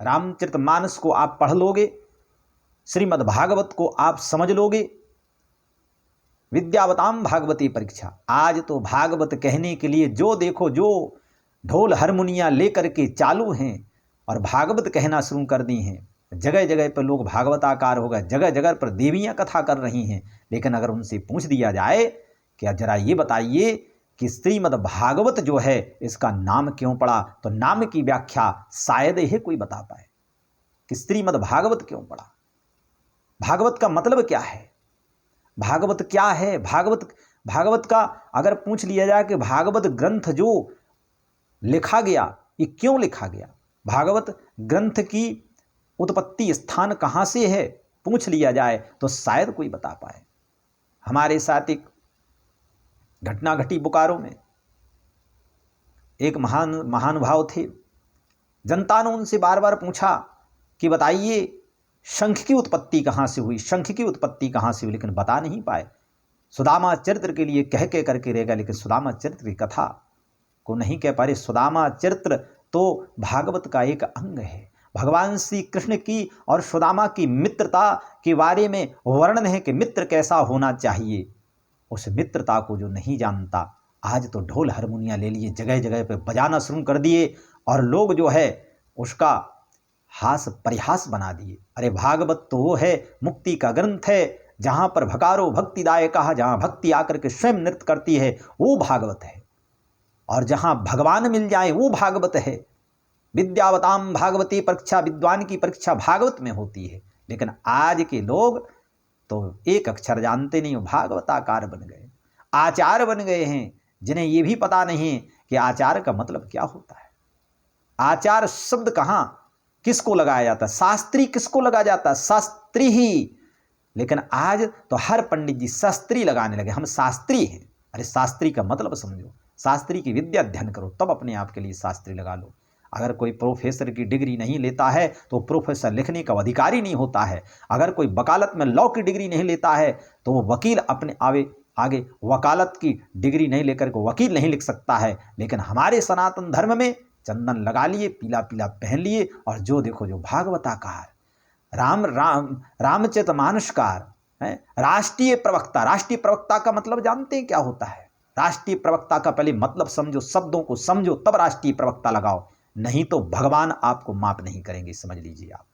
रामचरितमानस को आप पढ़ लोगे, श्रीमद् भागवत को आप समझ लोगे। विद्यावताम भागवती परीक्षा। आज तो भागवत कहने के लिए जो देखो जो ढोल हारमोनिया लेकर के चालू हैं और भागवत कहना शुरू कर दी हैं। जगह जगह पर लोग भागवताकार हो गए, जगह जगह पर देवियां कथा कर रही हैं। लेकिन अगर उनसे पूछ दिया जाए कि जरा ये बताइए कि श्रीमद् भागवत जो है इसका नाम क्यों पड़ा, तो नाम की व्याख्या शायद ही कोई बता पाए कि श्रीमद् भागवत क्यों पड़ा। भागवत का मतलब क्या है, भागवत क्या है। भागवत का अगर पूछ लिया जाए कि भागवत ग्रंथ जो लिखा गया ये क्यों लिखा गया, भागवत ग्रंथ की उत्पत्ति स्थान कहाँ से है, पूछ लिया जाए तो शायद कोई बता पाए। हमारे साथ एक घटना घटी बोकारो में। एक महानुभाव थे। जनता ने उनसे बार बार पूछा कि बताइए शंख की उत्पत्ति कहाँ से हुई, शंख की उत्पत्ति कहाँ से हुई, लेकिन बता नहीं पाए। सुदामा चरित्र के लिए कह के करके रहेगा, लेकिन सुदामा चरित्र की कथा को नहीं कह पा रहे। सुदामा चरित्र तो भागवत का एक अंग है। भगवान श्री कृष्ण की और सुदामा की मित्रता के बारे में वर्णन है कि मित्र कैसा होना चाहिए। उस मित्रता को जो नहीं जानता, आज तो ढोल हारमोनिया ले लिए, जगह जगह पे बजाना शुरू कर दिए और लोग जो है उसका हास परिहास बना दिए। अरे भागवत तो वो है, मुक्ति का ग्रंथ है, जहाँ पर भकारो भक्तिदायक कहा, जहाँ भक्ति आकर के स्वयं नृत्य करती है वो भागवत है। और जहाँ भगवान मिल जाए वो भागवत है। विद्यावताम भागवती परीक्षा, विद्वान की परीक्षा भागवत में होती है। लेकिन आज के लोग तो एक अक्षर जानते नहीं, भागवताकार बन गए, आचार्य बन गए हैं, जिन्हें ये भी पता नहीं कि आचार्य का मतलब क्या होता है। आचार्य शब्द कहाँ किसको लगाया जाता है, शास्त्री किसको लगा जाता है, शास्त्री ही। लेकिन आज तो हर पंडित जी शास्त्री लगाने लगे, हम शास्त्री हैं। अरे शास्त्री का मतलब समझो, शास्त्री की विद्या अध्ययन करो, तब अपने आप के लिए शास्त्री लगा लो। अगर कोई प्रोफेसर की डिग्री नहीं लेता है तो प्रोफेसर लिखने का अधिकारी नहीं होता है। अगर कोई वकालत में लॉ की डिग्री नहीं लेता है तो वो वकील अपने आगे वकालत की डिग्री नहीं लेकर के वकील नहीं लिख सकता है। लेकिन हमारे सनातन धर्म में चंदन लगा लिए, पीला पीला पहन लिए, और जो देखो जो भागवताकार, रामचरितमानसकार है, राष्ट्रीय प्रवक्ता। राष्ट्रीय प्रवक्ता का मतलब जानते हैं क्या होता है? राष्ट्रीय प्रवक्ता का पहले मतलब समझो, शब्दों को समझो, तब राष्ट्रीय प्रवक्ता लगाओ, नहीं तो भगवान आपको माफ नहीं करेंगे, समझ लीजिए आप।